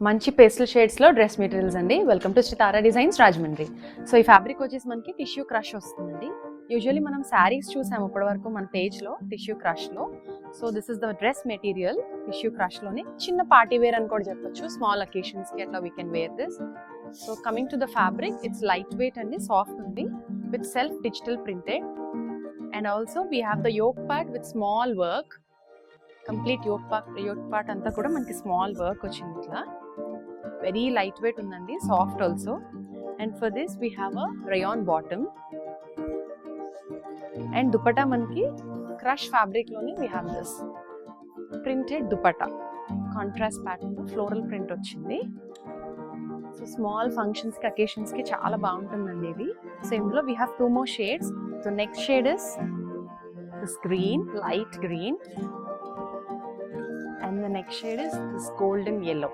మంచి pastel shades లో dress materials అండి. Welcome to Sitara Designs Rajahmundry. So ఈ ఫ్యాబ్రిక్ వచ్చేసి మనకి టిష్యూ క్రష్ వస్తుందండి. యూజువల్లీ మనం శారీస్ చూసాము ఇప్పటి వరకు మన పేజ్ లో టిష్యూ క్రష్ లో. So this is the dress material tissue crush లోనే. చిన్న పార్టీ వేర్ అని కూడా చెప్పొచ్చు. స్మాల్ అకేషన్స్ కి అట్లా we can wear this. So coming to the fabric, it's light weight అండి, సాఫ్ట్ ఉంది with self digital printed. And also we have the yoke part with small work. Complete yoke part అంతా కూడా మనకి small work వచ్చింది ఇట్లా. Very light weight ఉందండి, soft also. And for this we have a rayon bottom. And dupatta మనకి crush fabric లోని we have this printed dupatta. Contrast pattern లో floral print వచ్చింది. సో స్మాల్ ఫంక్షన్స్ కి అకేషన్స్ కి చాలా బాగుంటుందండి ఇది. సో ఇందులో we have 2 more shades. So next shade is this green, light green. And the next shade is this golden yellow.